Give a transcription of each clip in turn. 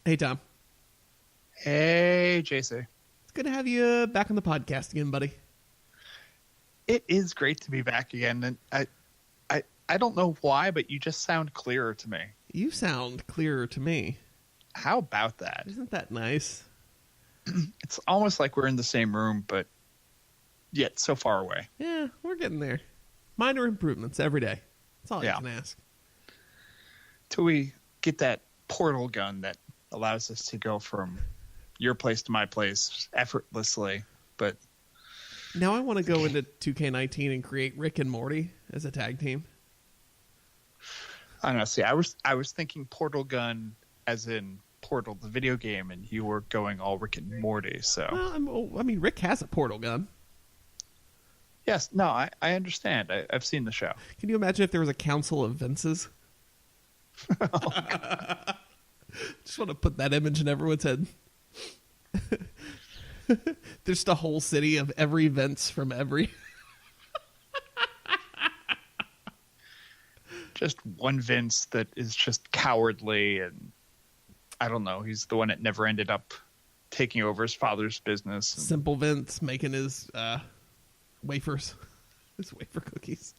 Hey, Tom. Hey, JC. It's good to have you back on the podcast again, buddy. It is great to be back again, and I don't know why, but you just sound clearer to me. You sound clearer to me. How about that? Isn't that nice? It's almost like we're in the same room, but yet so far away. Yeah, we're getting there. Minor improvements every day. That's all you can ask. Till we get that portal gun that allows us to go from your place to my place effortlessly. But now I want to go into 2K19 and create Rick and Morty as a tag team. I don't know. See, I was thinking portal gun as in Portal, the video game, and you were going all Rick and Morty. So, well, I mean, Rick has a portal gun. Yes, no, I understand. I've seen the show. Can you imagine if there was a council of Vinces? Just want to put that image in everyone's head. There's just a whole city of every Vince from every. Just one Vince that is just cowardly, and I don't know. He's the one that never ended up taking over his father's business. Simple Vince making his wafers, his wafer cookies.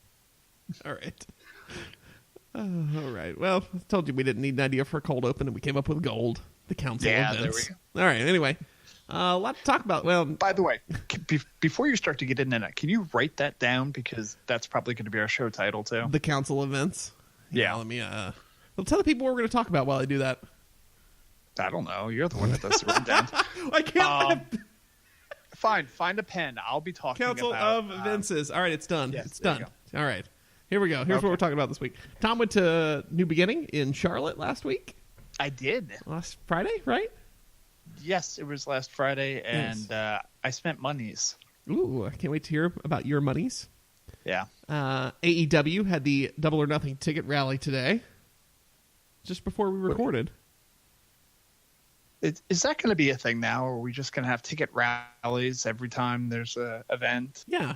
All right. All right. Well, I told you we didn't need an idea for a cold open, and we came up with gold. The council of Vince. There we go. All right. Anyway, a lot to talk about. Well, by the way, before you start to get into that, can you write that down, because that's probably going to be our show title too. The council of Vince. Yeah. Let me. Well, tell the people what we're going to talk about while I do that. I don't know. You're the one that does the rundown. I can't. Fine. Find a pen. I'll be talking Council about... of Vinces. All right, it's done. Yes, it's done. All right. Here we go. Here's what we're talking about this week. Tom went to New Beginning in Charlotte last week. I did. Last Friday, right? Yes, it was last Friday, and I spent monies. Ooh, I can't wait to hear about your monies. Yeah. AEW had the Double or Nothing ticket rally today, just before we recorded. Is that going to be a thing now, or are we just going to have ticket rallies every time there's an event? Yeah.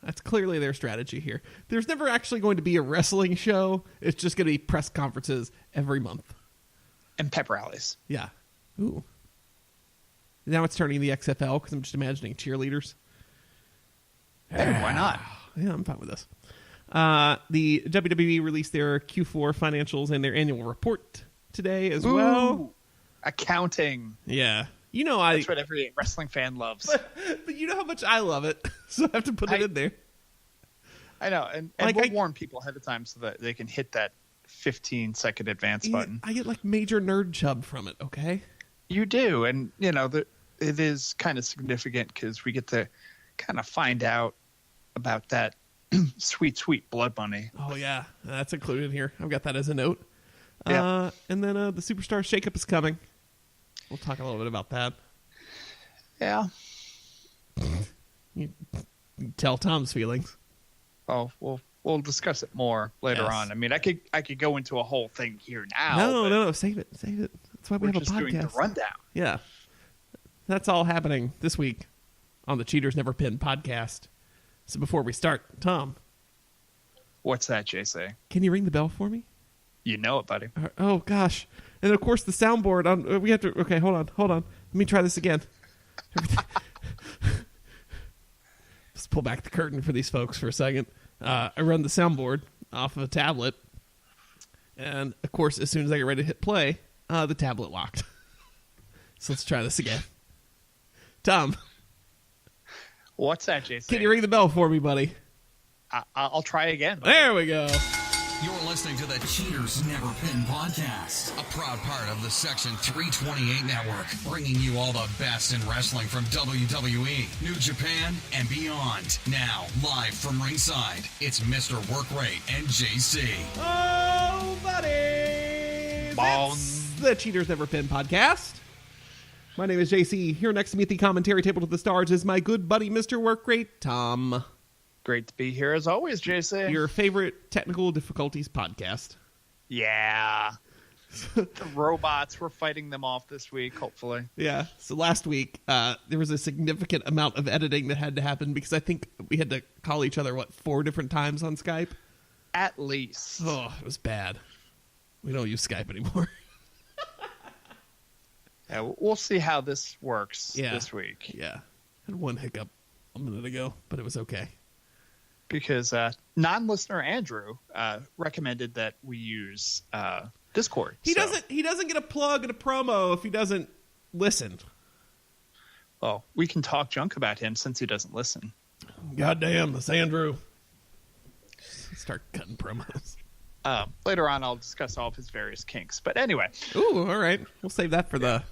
That's clearly their strategy here. There's never actually going to be a wrestling show. It's just going to be press conferences every month. And pep rallies. Yeah. Ooh. Now it's turning the XFL, because I'm just imagining cheerleaders. Hey, why not? Yeah, I'm fine with this. The WWE released their Q4 financials and their annual report today as well. Accounting. Yeah. That's what every wrestling fan loves. But you know how much I love it, so I have to put it in there. I know, and we'll warn people ahead of time so that they can hit that 15-second advance button. I get like major nerd chub from it, okay? You do, and it is kind of significant because we get to kind of find out about that sweet, sweet blood money. Oh, yeah, that's included here. I've got that as a note. Yeah. And then the Superstar Shakeup is coming. We'll talk a little bit about that. Yeah. You tell Tom's feelings. Oh, we'll discuss it more later on. I mean, I could go into a whole thing here now. No, save it. That's why we have a podcast. We're just doing the rundown. Yeah. That's all happening this week on the Cheaters Never Pin podcast. So before we start, Tom. What's that, JC? Can you ring the bell for me? You know it, buddy. Oh, gosh. And then, of course, the soundboard. We have to... Okay, hold on. Let me try this again. Let's pull back the curtain for these folks for a second. I run the soundboard off of a tablet. And, of course, as soon as I get ready to hit play, the tablet locked. So let's try this again. Tom. What's that, JC? Can you ring the bell for me, buddy? I'll try again. Buddy. There we go. You're listening to the Cheaters Never Pin podcast, a proud part of the Section 328 network, bringing you all the best in wrestling from WWE, New Japan, and beyond. Now, live from ringside, it's Mr. Workrate and JC. Oh, buddy! It's the Cheaters Never Pin podcast. My name is JC. Here next to me at the commentary table to the stars is my good buddy, Mr. Workrate, Tom. Great to be here as always, JC. Your favorite technical difficulties podcast. Yeah. The robots, we're fighting them off this week, hopefully. Yeah. So last week, there was a significant amount of editing that had to happen because I think we had to call each other, 4 different times on Skype? At least. Oh, it was bad. We don't use Skype anymore. Yeah, we'll see how this works this week. Yeah. Had one hiccup a minute ago, but it was okay. Because non-listener Andrew recommended that we use Discord. He doesn't get a plug and a promo if he doesn't listen. Well, we can talk junk about him since he doesn't listen. Goddamn, that's Andrew. Start cutting promos. Later on, I'll discuss all of his various kinks. But anyway. Ooh, all right. We'll save that for that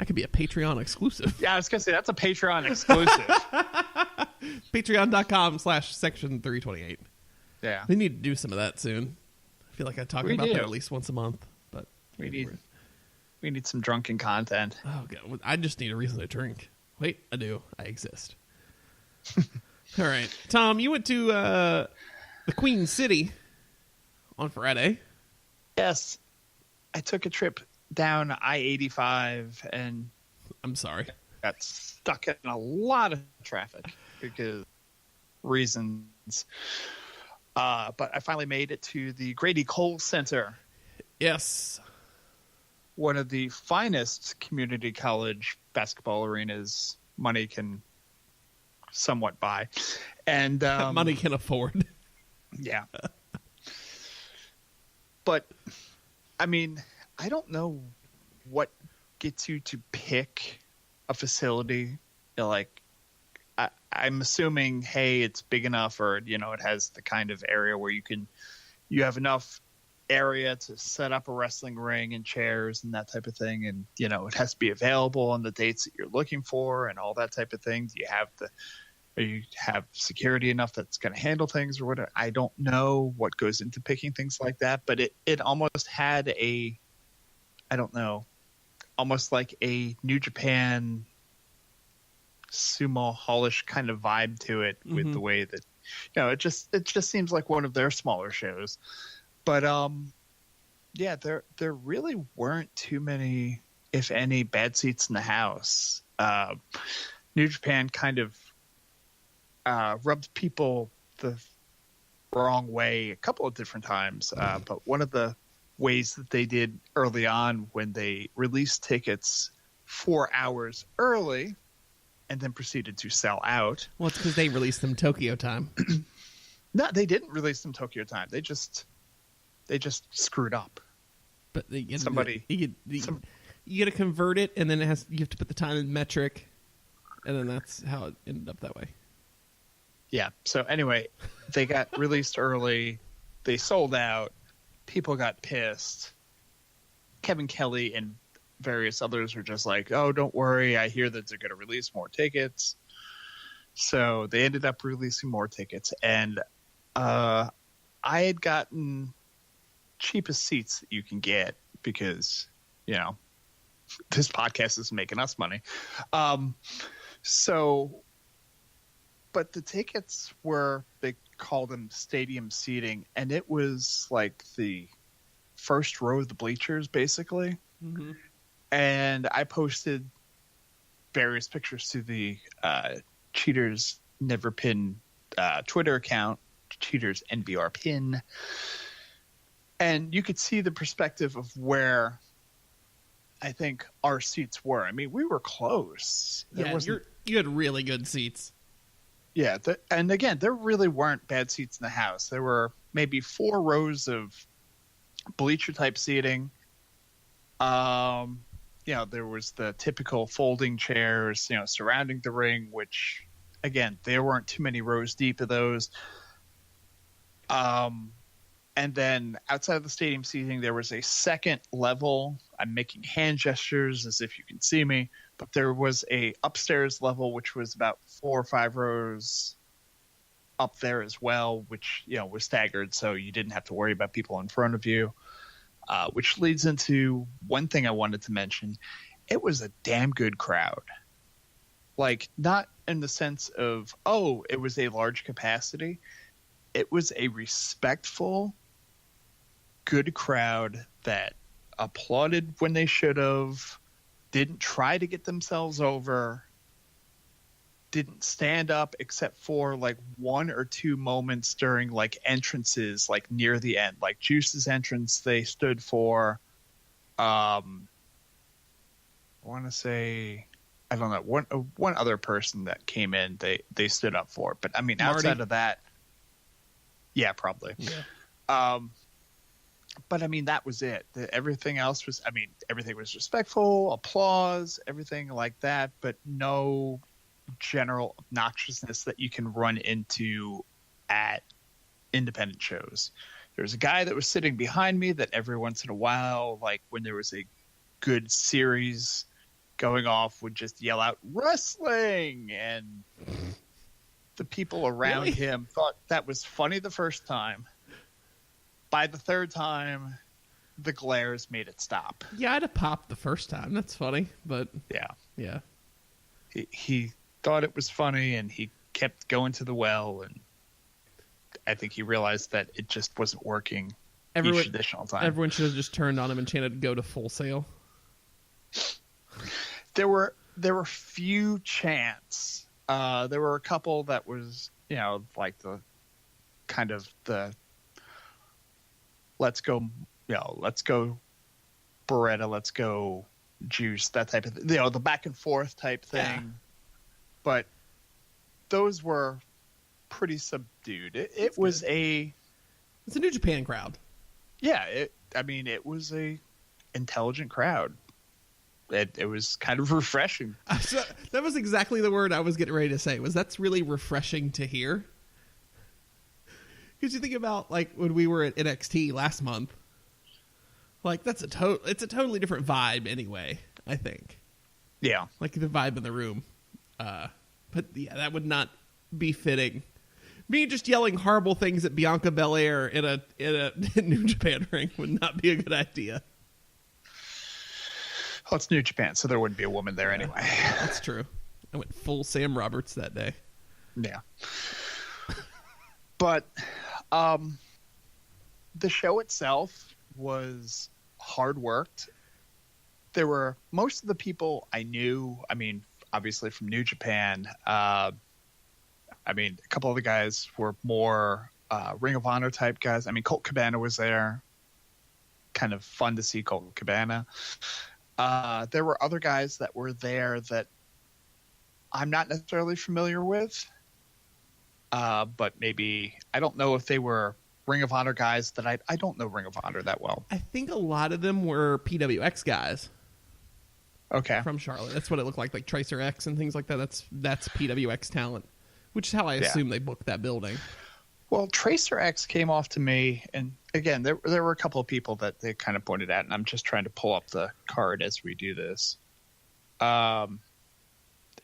could be a Patreon exclusive. Yeah, I was going to say, that's a Patreon exclusive. Patreon.com/section 328. Yeah. We need to do some of that soon. I feel like I talk about that at least once a month. But we need some drunken content. Oh, God. I just need a reason to drink. Wait, I do. I exist. All right. Tom, you went to the Queen City on Friday. Yes. I took a trip down I-85 and I'm sorry. Got stuck in a lot of traffic because reasons. But I finally made it to the Grady Cole Center. Yes. One of the finest community college basketball arenas money can somewhat buy. And money can afford. Yeah. But, I mean, I don't know what gets you to pick a facility. Like, I'm assuming, hey, it's big enough, or it has the kind of area where you have enough area to set up a wrestling ring and chairs and that type of thing, and it has to be available on the dates that you're looking for and all that type of thing. Do you have security enough that's going to handle things or whatever? I don't know what goes into picking things like that, but it almost had almost like a New Japan sumo hallish kind of vibe to it with the way that, it just seems like one of their smaller shows. But, yeah, there really weren't too many, if any, bad seats in the house. New Japan kind of rubbed people the wrong way a couple of different times. But one of the ways that they did early on when they released tickets 4 hours early and then proceeded to sell out. Well, it's because they released them Tokyo time. No, they didn't release them Tokyo time. They just screwed up. But you got to convert it, and then you have to put the time in metric, and then that's how it ended up that way. Yeah. So anyway, they got released early. They sold out. People got pissed. Kevin Kelly and various others were just like, "Oh, don't worry. I hear that they're going to release more tickets." So they ended up releasing more tickets, and I had gotten cheapest seats that you can get because this podcast is making us money. But the tickets they called them stadium seating, and it was like the first row of the bleachers, basically. Mm-hmm. And I posted various pictures to the Cheaters Never Pin Twitter account, Cheaters NBR Pin. And you could see the perspective of where I think our seats were. I mean, we were close. You had really good seats. Yeah, and again, there really weren't bad seats in the house. There were maybe 4 rows of bleacher-type seating. There was the typical folding chairs, surrounding the ring, which, again, there weren't too many rows deep of those. And then outside of the stadium seating, there was a second level. I'm making hand gestures as if you can see me, but there was a upstairs level, which was about 4 or 5 rows up there as well, which, was staggered. So you didn't have to worry about people in front of you, which leads into one thing I wanted to mention. It was a damn good crowd. Like, not in the sense of, it was a large capacity. It was a respectful, good crowd that applauded when they should have, didn't try to get themselves over, didn't stand up except for like 1 or 2 moments during like entrances, like near the end, like Juice's entrance they stood for. I want want to say, I don't know, one other person that came in, they stood up for. But I mean, Marty? outside of that, yeah, probably. Yeah. But I mean, that was it. Everything else was, I mean, everything was respectful, applause, everything like that, but no general obnoxiousness that you can run into at independent shows. There was a guy that was sitting behind me that every once in a while, like when there was a good series going off, would just yell out wrestling, and the people around him thought that was funny the first time. By the third time, the glares made it stop. Yeah, I'd have popped the first time. That's funny, but yeah. He thought it was funny, and he kept going to the well, and I think he realized that it just wasn't working each additional time. Everyone should have just turned on him and chanted "Go to Full Sail." There were few chants. There were a couple that was, like the kind of the let's go Beretta, let's go Juice, that type of thing. The back and forth type thing. Yeah. But those were pretty subdued. It was it's a New Japan crowd. Yeah, it was a intelligent crowd. It was kind of refreshing. So that was exactly the word I was getting ready to say. That's really refreshing to hear. Because you think about like when we were at NXT last month, like it's a totally different vibe anyway. I think. Yeah, like the vibe in the room. But yeah, that would not be fitting. Me just yelling horrible things at Bianca Belair in a New Japan ring would not be a good idea. Well, it's New Japan, so there wouldn't be a woman there anyway. That's true. I went full Sam Roberts that day. Yeah. But the show itself was hard worked. There were most of the people I knew, I mean, obviously from New Japan. A couple of the guys were more Ring of Honor type guys. I mean, Colt Cabana was there. Kind of fun to see Colt Cabana. There were other guys that were there that I'm not necessarily familiar with. But maybe, I don't know if they were Ring of Honor guys that I don't know Ring of Honor that well. I think a lot of them were PWX guys. Okay. From Charlotte. That's what it looked like Tracer X and things like that. That's PWX talent, which is how I assume they booked that building. Well, Tracer X came off to me, and again, there were a couple of people that they kind of pointed at, and I'm just trying to pull up the card as we do this. There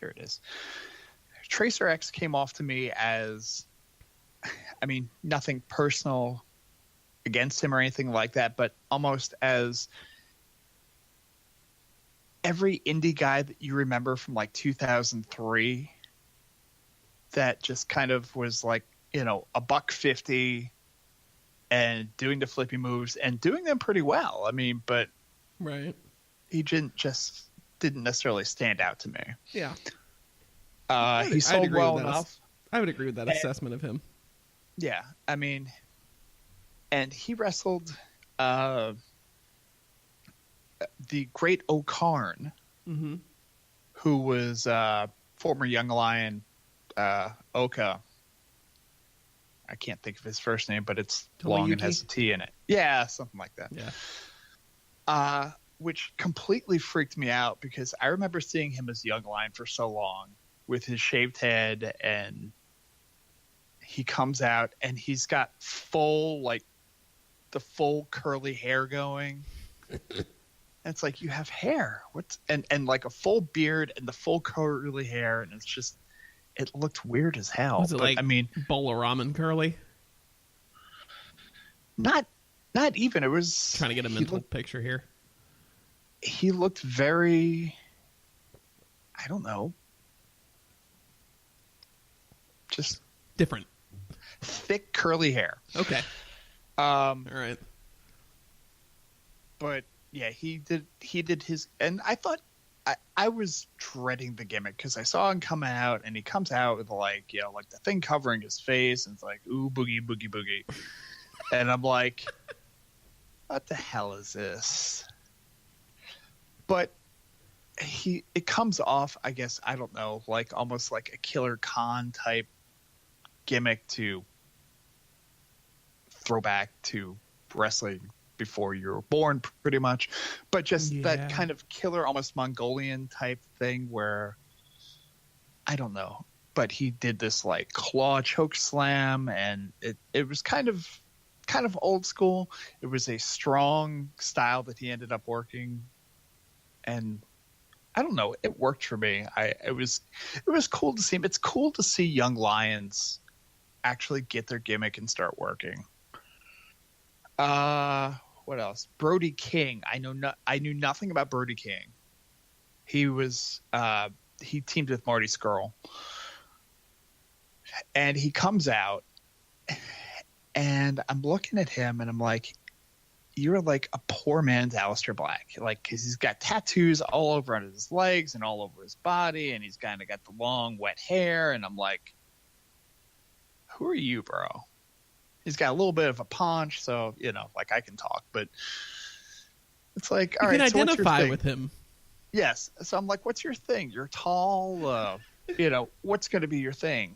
it is. Tracer X came off to me as, nothing personal against him or anything like that, but almost as every indie guy that you remember from like 2003 that just kind of was like, $150 and doing the flippy moves and doing them pretty well. But right. He didn't necessarily stand out to me. Yeah. He sold well enough. I would agree with that assessment of him. Yeah. And he wrestled the Great O'Karn, who was former Young Lion Oka. I can't think of his first name, but it's long and has a T in it. Yeah, something like that. Yeah. Which completely freaked me out because I remember seeing him as Young Lion for so long with his shaved head, and he comes out and he's got the full curly hair going. And it's like, you have hair. And like a full beard and the full curly hair, and it's just, it looked weird as hell. Was it bowl of ramen curly? Not even. It was trying to get a mental picture here. He looked very, I don't know, just different, thick curly hair. Okay. All right. But yeah, he did his, and I thought, I was dreading the gimmick because I saw him come out, and he comes out with like the thing covering his face, and it's like, ooh, boogie, boogie, boogie. And I'm like, what the hell is this? But it comes off, I guess, I don't know, like almost like a Killer Khan type gimmick to throwback to wrestling before you were born, pretty much, but just that kind of killer, almost Mongolian type thing where I don't know, but he did this like claw choke slam, and it was kind of old school. It was a strong style that he ended up working, and I don't know, it worked for me. It was cool to see him. It's cool to see young lions actually get their gimmick and start working. What else? Brody King. I knew nothing about Brody King. He was he teamed with Marty Scurll, and he comes out, and I'm looking at him, and I'm like, you're like a poor man's Aleister Black, like, because he's got tattoos all over on his legs and all over his body, and he's kind of got the long wet hair, and I'm like, who are you, bro? He's got a little bit of a paunch, so, you know, like, I can talk, but it's like, all right, you can so identify with him. Yes. So I'm like, what's your thing? You're tall, you know, what's going to be your thing?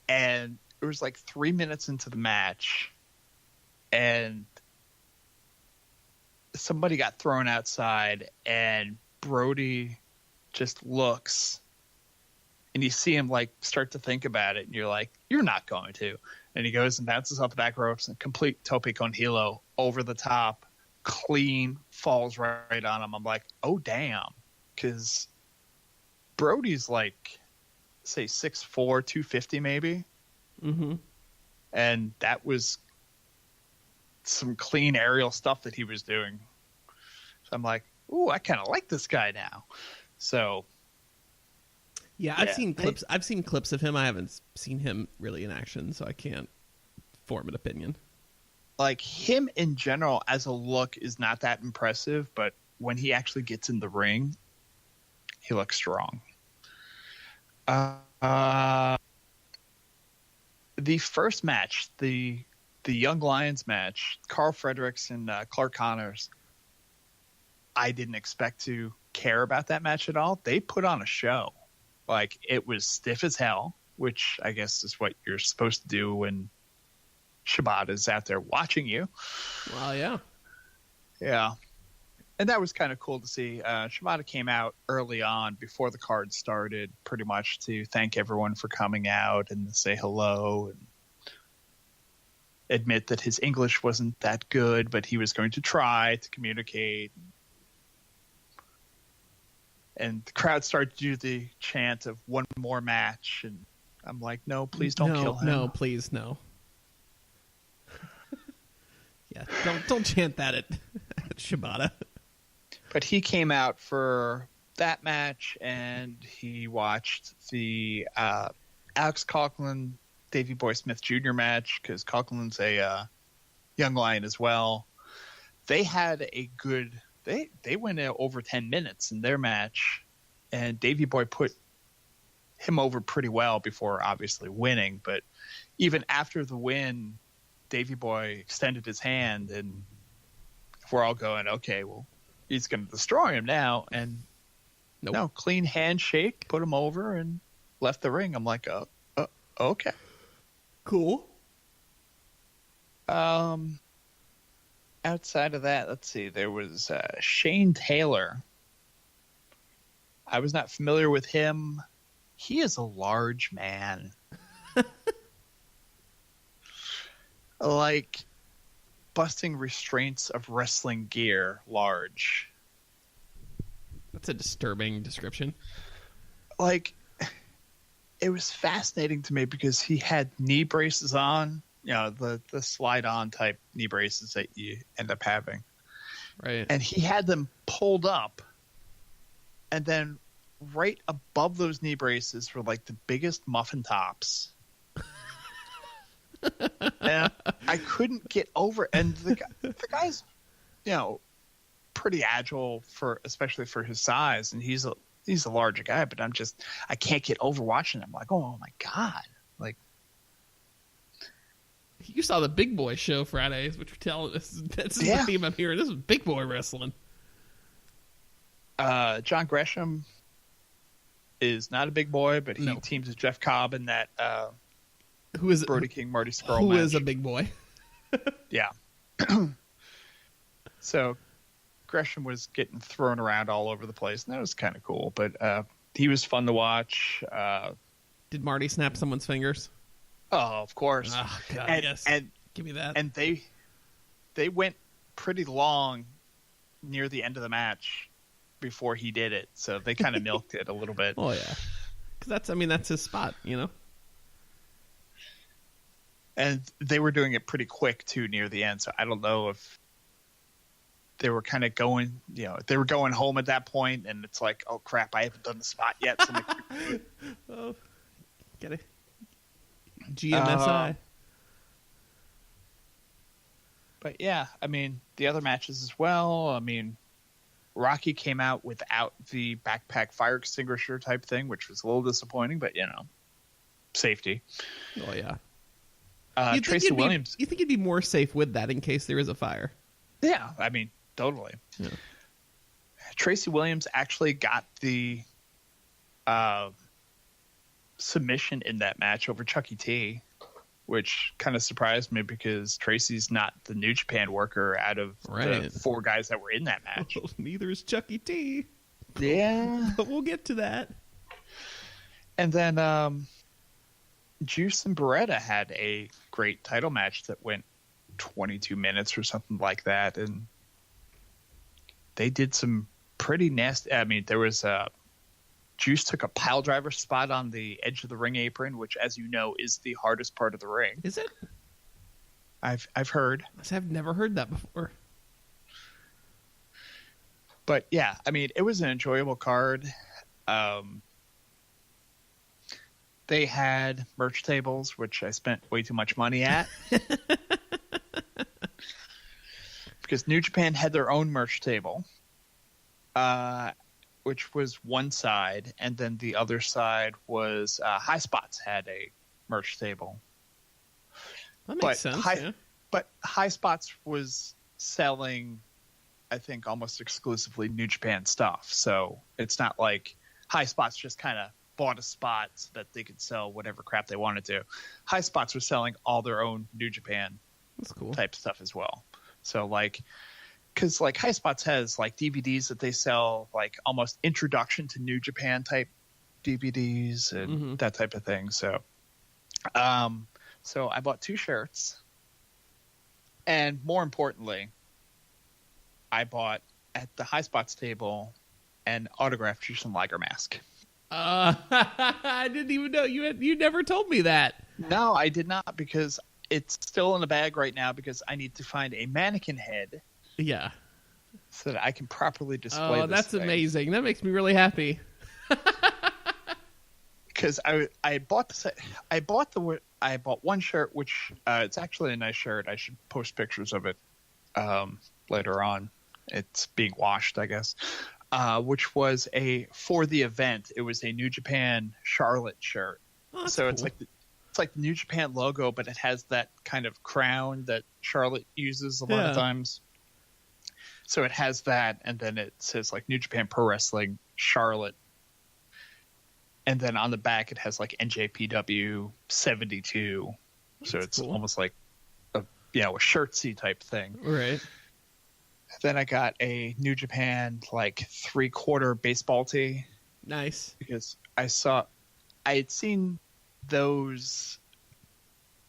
And it was like 3 minutes into the match, and somebody got thrown outside, and Brody just looks, and you see him like start to think about it, and you're like, you're not going to. And he goes and bounces off the back ropes and complete tope con hilo over the top, clean, falls right on him. I'm like, oh, damn. Because Brody's like, say, 6'4", 250 maybe. Mm-hmm. And that was some clean aerial stuff that he was doing. So I'm like, ooh, I kind of like this guy now. So... Yeah, I've seen clips. I've seen clips of him. I haven't seen him really in action, so I can't form an opinion. Like, him in general as a look is not that impressive, but when he actually gets in the ring, he looks strong. The first match, the Young Lions match, Carl Fredericks and Clark Connors, I didn't expect to care about that match at all. They put on a show. Like, it was stiff as hell, which I guess is what you're supposed to do when Shibata's out there watching you. Well, yeah. Yeah. And that was kind of cool to see. Shibata came out early on before the card started, pretty much to thank everyone for coming out and say hello and admit that his English wasn't that good, but he was going to try to communicate. And the crowd started to do the chant of one more match. And I'm like, no, please don't kill him. No, please, no. Yeah, don't chant that at Shibata. But he came out for that match, and he watched the Alex Coughlin, Davey Boy Smith Jr. match, because Coughlin's a young lion as well. They had a good... They went over 10 minutes in their match, and Davey Boy put him over pretty well before obviously winning. But even after the win, Davey Boy extended his hand, and we're all going, okay, well, he's going to destroy him now. And no, clean handshake, put him over, and left the ring. I'm like, okay. Cool. Outside of that, let's see, there was Shane Taylor. I was not familiar with him. He is a large man. Like, busting restraints of wrestling gear large. That's a disturbing description. Like, it was fascinating to me because he had knee braces on. You know, the slide-on type knee braces that you end up having. Right. And he had them pulled up. And then right above those knee braces were like the biggest muffin tops. And I couldn't get over. And the guy's, you know, pretty agile especially for his size. And he's a larger guy, but I can't get over watching him. Like, oh my God. Like, you saw the Big Boy show Friday, is what you're telling us. That's the theme I'm hearing. This is Big Boy wrestling. John Gresham is not a big boy, but he No. teams with Jeff Cobb in that Who is Brody King, Marty Scurll who match. is a big boy? Yeah. So Gresham was getting thrown around all over the place, and that was kind of cool. But he was fun to watch. Did Marty snap someone's fingers? Oh, of course. Oh, God, and, yes. and Give me that. and they went pretty long near the end of the match before he did it, so they kind of milked it a little bit. Oh yeah, because that's his spot, you know. And they were doing it pretty quick too near the end, so I don't know if they were kind of going, they were going home at that point, and it's like, oh crap, I haven't done the spot yet. So Oh, get it. GMSI. But yeah, I mean, the other matches as well. I mean, Rocky came out without the backpack fire extinguisher type thing, which was a little disappointing, but safety. Oh yeah. Tracy Williams. You think you'd be more safe with that in case there is a fire? Yeah, I mean, totally. Yeah. Tracy Williams actually got the submission in that match over Chucky T, which kind of surprised me because Tracy's not the New Japan worker out of the 4 guys that were in that match. Well, neither is Chucky T. Yeah. But we'll get to that. And then Juice and Beretta had a great title match that went 22 minutes or something like that. And they did some pretty nasty. I mean, there was Juice took a pile driver spot on the edge of the ring apron, which, as you know, is the hardest part of the ring. Is it? I've heard. I've never heard that before. But yeah, I mean, it was an enjoyable card. They had merch tables, which I spent way too much money at. Because New Japan had their own merch table, which was one side, and then the other side was High Spots had a merch table. That makes sense. But High Spots was selling, I think, almost exclusively New Japan stuff. So it's not like High Spots just kind of bought a spot so that they could sell whatever crap they wanted to. High Spots was selling all their own New Japan That's cool. type stuff as well. So because High Spots has DVDs that they sell, almost introduction to New Japan type DVDs and that type of thing. So, so I bought 2 shirts, and more importantly, I bought at the High Spots table an autographed Jushin Liger mask. I didn't even know you never told me that. No, I did not, because it's still in the bag right now because I need to find a mannequin head. Yeah. So that I can properly display. Oh, that's amazing. That makes me really happy. Because I bought one shirt, which it's actually a nice shirt. I should post pictures of it later on. It's being washed, I guess. Which was for the event. It was a New Japan Charlotte shirt. Oh, so cool. it's like the New Japan logo, but it has that kind of crown that Charlotte uses a lot of times. So it has that, and then it says New Japan Pro Wrestling Charlotte. And then on the back it has NJPW 72. So it's cool. almost like a shirtsy type thing. Right. Then I got a New Japan 3/4 baseball tee. Nice. Because I had seen those.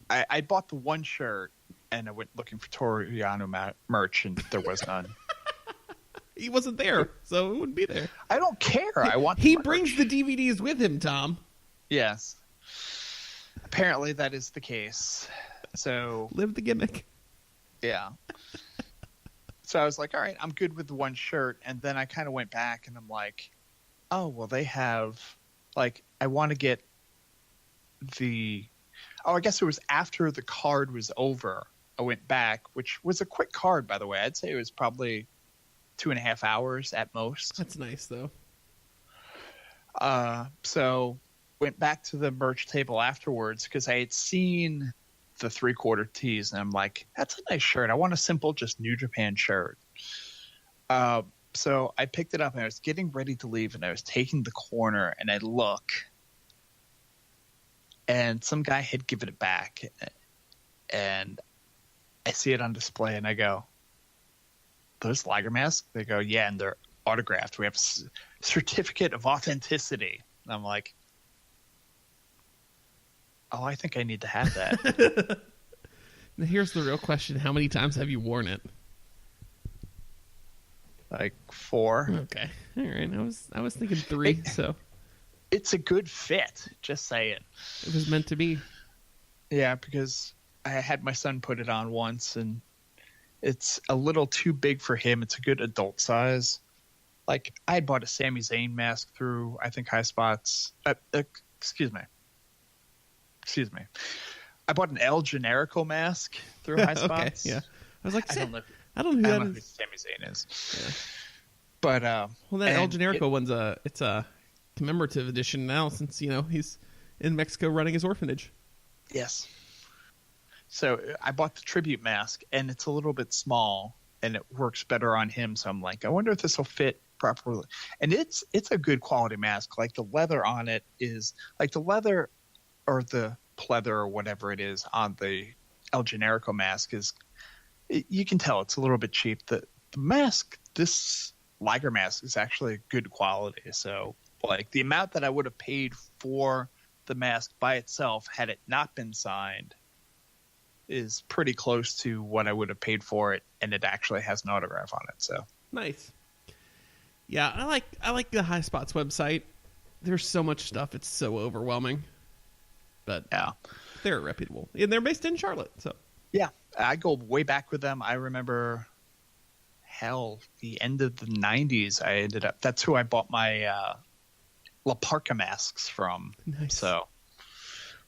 I bought the one shirt and I went looking for Toru Yano merch, and there was none. He wasn't there, so it wouldn't be there. I don't care. I want. He brings the DVDs with him, Tom. Yes. Apparently that is the case. So Live the gimmick. yeah. So I was like, all right, I'm good with the one shirt. And then I kind of went back and I'm like, oh, well, they have I want to get I guess it was after the card was over. I went back, which was a quick card, by the way. I'd say it was probably 2.5 hours at most. That's nice, though. So went back to the merch table afterwards because I had seen the 3/4 tees, and I'm like, that's a nice shirt. I want a simple, just New Japan shirt. So I picked it up and I was getting ready to leave and I was taking the corner and I look and some guy had given it back and I see it on display and I go, those Liger masks? They go, yeah, and they're autographed. We have a certificate of authenticity. And I'm like, oh, I think I need to have that. Now here's the real question. How many times have you worn it? Like 4. Okay. All right. I was thinking 3, so. It's a good fit, just saying. It was meant to be. Yeah, because I had my son put it on once, and it's a little too big for him. It's a good adult size. Like, I had bought a Sami Zayn mask through, I think, High Spots. Excuse me. I bought an El Generico mask through High Spots. Okay, yeah. I was like, I don't know who who Sami Zayn is. Yeah. But, well, that El Generico one's it's a commemorative edition now since, he's in Mexico running his orphanage. Yes. So I bought the tribute mask, and it's a little bit small, and it works better on him. So I'm like, I wonder if this will fit properly. And it's a good quality mask. Like the leather on it is like the leather or the pleather or whatever it is on the El Generico mask is. You can tell it's a little bit cheap. The mask, this Liger mask, is actually good quality. So like the amount that I would have paid for the mask by itself had it not been signed is pretty close to what I would have paid for it, and it actually has an autograph on it. So nice. Yeah, I like the High Spots website. There's so much stuff; it's so overwhelming. But yeah, they're reputable, and they're based in Charlotte. So yeah, I go way back with them. I remember, the end of the '90s. I ended up. That's who I bought my La Parka masks from. Nice. So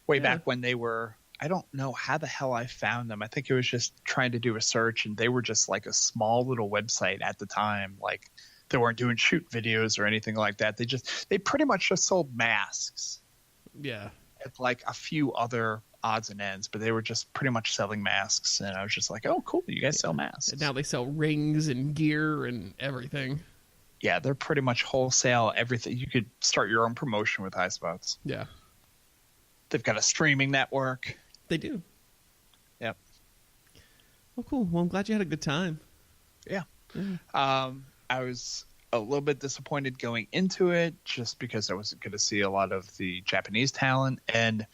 way back when they were. I don't know how the hell I found them. I think it was just trying to do a search, and they were just like a small little website at the time. Like they weren't doing shoot videos or anything like that. They pretty much just sold masks. Yeah. At like a few other odds and ends, but they were just pretty much selling masks. And I was just like, oh, cool. You guys sell masks. And now they sell rings and gear and everything. Yeah. They're pretty much wholesale everything. You could start your own promotion with High Spots. Yeah. They've got a streaming network. They do. Yep. Well, cool. Well, I'm glad you had a good time. Yeah. I was a little bit disappointed going into it just because I wasn't going to see a lot of the Japanese talent. And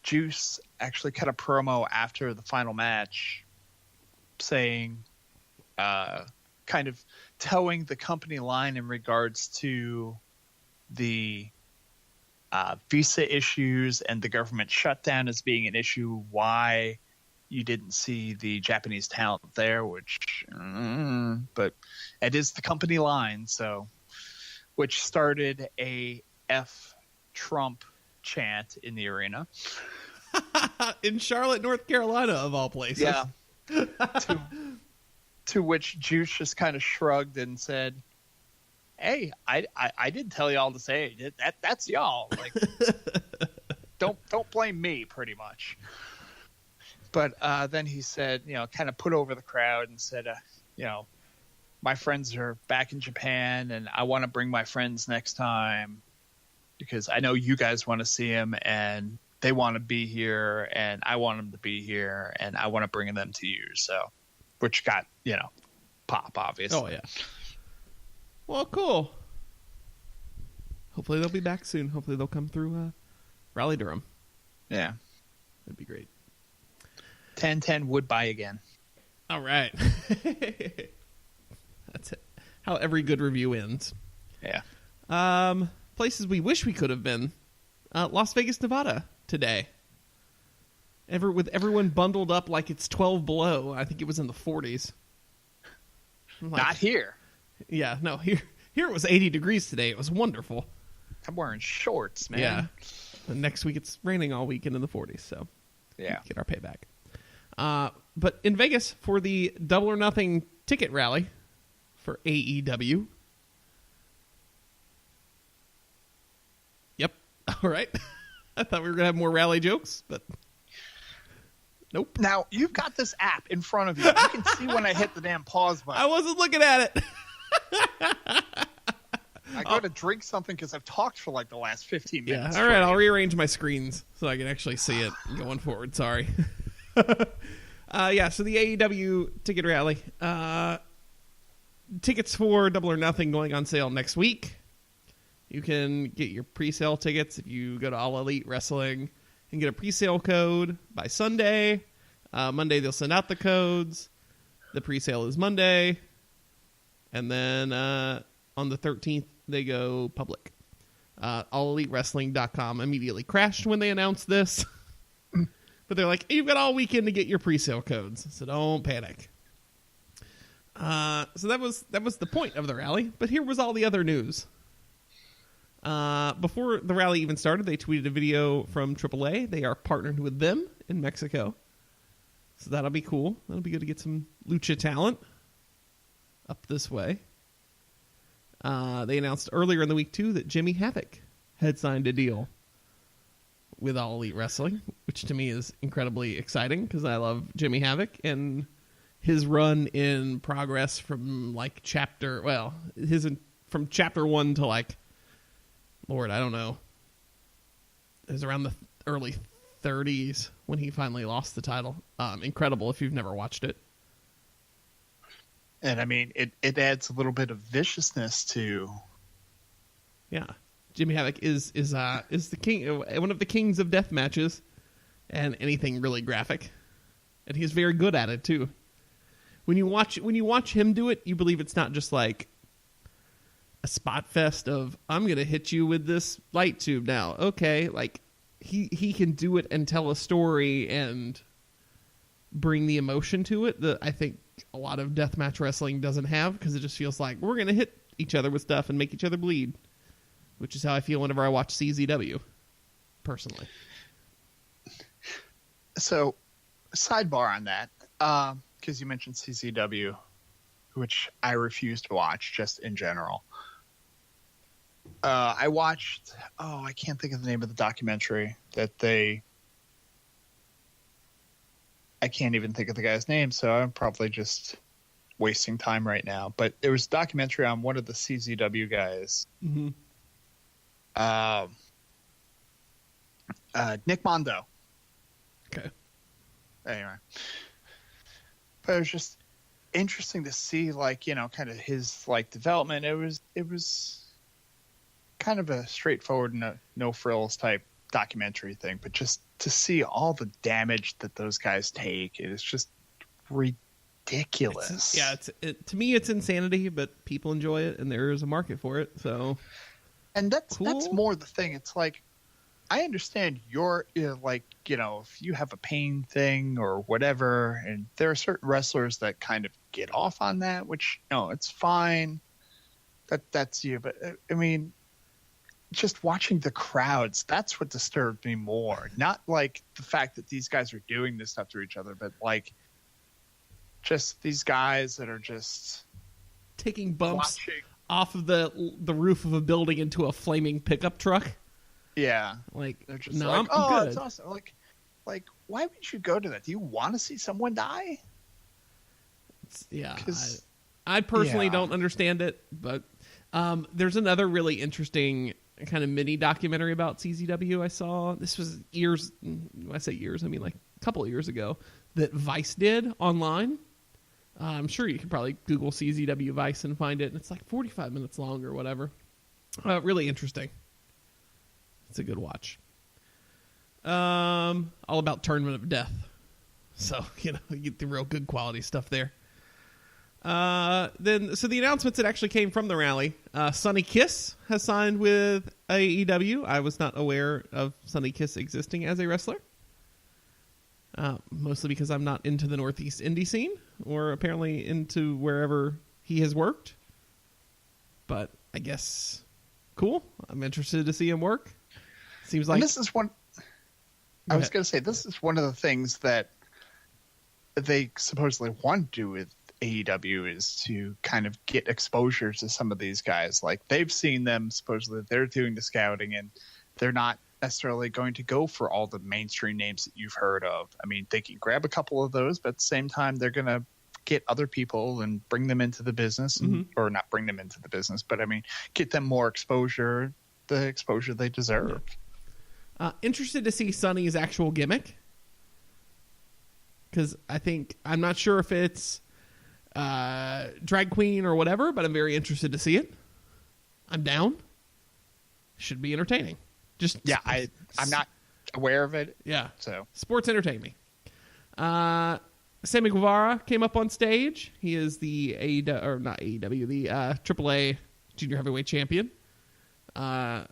Juice actually cut a promo after the final match saying, kind of towing the company line in regards to the visa issues and the government shutdown as being an issue, why you didn't see the Japanese talent there, but it is the company line, so which started a F Trump chant in the arena. In Charlotte, North Carolina, of all places. Yeah. to which Juice just kind of shrugged and said, hey, I didn't tell y'all to say it. That's y'all. Like, don't blame me, pretty much. But then he said, kind of put over the crowd and said, my friends are back in Japan, and I want to bring my friends next time because I know you guys want to see them, and they want to be here, and I want them to be here, and I want to bring them to you. So, which got pop, obviously. Oh yeah. Well, cool. Hopefully they'll be back soon. Hopefully they'll come through Raleigh Durham. Yeah. That'd be great. 10-10 would buy again. All right. That's it. How every good review ends. Yeah. Places we wish we could have been. Las Vegas, Nevada today. With everyone bundled up like it's 12 below. I think it was in the 40s. Not here. Yeah, no, here it was 80 degrees today. It was wonderful. I'm wearing shorts, man. Yeah. And next week it's raining all weekend in the 40s, so yeah, get our payback. But in Vegas for the Double or Nothing ticket rally for AEW. Yep. All right. I thought we were going to have more rally jokes, but Nope. Now, you've got this app in front of you. You can see when I hit the damn pause button. I wasn't looking at it. I go to drink something because I've talked for like the last 15 minutes. Yeah, all right. I'll rearrange my screens so I can actually see it going forward. Sorry. So the AEW ticket rally. Tickets for Double or Nothing going on sale next week. You can get your pre-sale tickets if you go to All Elite Wrestling and get a pre-sale code by Sunday. Monday they'll send out the codes. The pre-sale is Monday. And then on the 13th, they go public. AllEliteWrestling.com immediately crashed when they announced this. But they're like, you've got all weekend to get your pre-sale codes, so don't panic. So that was the point of the rally. But here was all the other news. Before the rally even started, they tweeted a video from AAA. They are partnered with them in Mexico. So that'll be cool. That'll be good to get some lucha talent up this way. They announced earlier in the week, too, that Jimmy Havoc had signed a deal with All Elite Wrestling, which to me is incredibly exciting because I love Jimmy Havoc and his run in Progress from from chapter 1 to Lord, I don't know. It was around the early 30s when he finally lost the title. Incredible if you've never watched it. And I mean, it adds a little bit of viciousness to. Yeah, Jimmy Havoc is the king, one of the kings of death matches, and anything really graphic, and he's very good at it too. When you watch him do it, you believe it's not just like a spot fest of I'm gonna hit you with this light tube now. Okay, like he can do it and tell a story and bring the emotion to it that I think a lot of deathmatch wrestling doesn't have, because it just feels like we're going to hit each other with stuff and make each other bleed, which is how I feel whenever I watch CZW, personally. So, sidebar on that, because you mentioned CZW, which I refuse to watch just in general. I watched, I can't think of the name of the documentary that I can't even think of the guy's name, so I'm probably just wasting time right now. But there was a documentary on one of the CZW guys. Mm-hmm. Nick Mondo. Okay. Anyway. But it was just interesting to see, kind of his, development. It was kind of a straightforward, no frills type documentary thing, but just to see all the damage that those guys take, it is just ridiculous. To me it's insanity, but people enjoy it and there is a market for it. So, and that's cool. more the thing. It's like, I understand if you have a pain thing or whatever, and there are certain wrestlers that kind of get off on that, which it's fine. That's you, but I mean, just watching the crowds, that's what disturbed me more. Not like the fact that these guys are doing this stuff to each other, but just these guys that are just taking bumps off of the roof of a building into a flaming pickup truck. Yeah. They're just no, I'm good. It's awesome. Like, why would you go to that? Do you want to see someone die? I personally don't understand it, but there's another really interesting kind of mini documentary about CZW I saw. This was years, when I say years, I mean like a couple of years ago, that Vice did online. I'm sure you can probably Google CZW Vice and find it, and it's like 45 minutes long or whatever. Really interesting. It's a good watch. All about Tournament of Death. So, you get the real good quality stuff there. So the announcements that actually came from the rally. Sonny Kiss has signed with AEW. I was not aware of Sonny Kiss existing as a wrestler. Mostly because I'm not into the Northeast indie scene, or apparently into wherever he has worked. But I guess cool. I'm interested to see him work. Seems like, and this is one. I was going to say, this is one of the things that they supposedly want to do with AEW, is to kind of get exposure to some of these guys. Like, they've seen them, supposedly they're doing the scouting, and they're not necessarily going to go for all the mainstream names that you've heard of. I mean, they can grab a couple of those, but at the same time, they're going to get other people and bring them into the business, or not bring them into the business, but I mean, get them more exposure, the exposure they deserve. Interested to see Sunny's actual gimmick, because I'm not sure if it's drag queen or whatever, but I'm very interested to see it. I'm down. Should be entertaining. I'm not aware of it. Yeah, so sports entertain me. Sammy Guevara came up on stage. He is the AEW, the AAA Junior Heavyweight Champion. Cut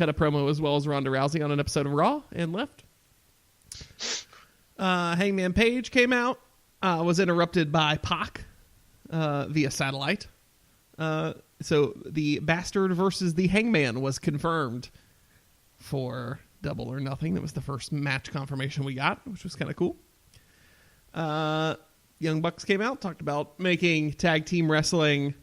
a promo as well as Ronda Rousey on an episode of Raw and left. Hangman Page came out. Was interrupted by Pac via satellite. So the Bastard versus the Hangman was confirmed for Double or Nothing. That was the first match confirmation we got, which was kind of cool. Young Bucks came out, talked about making tag team wrestling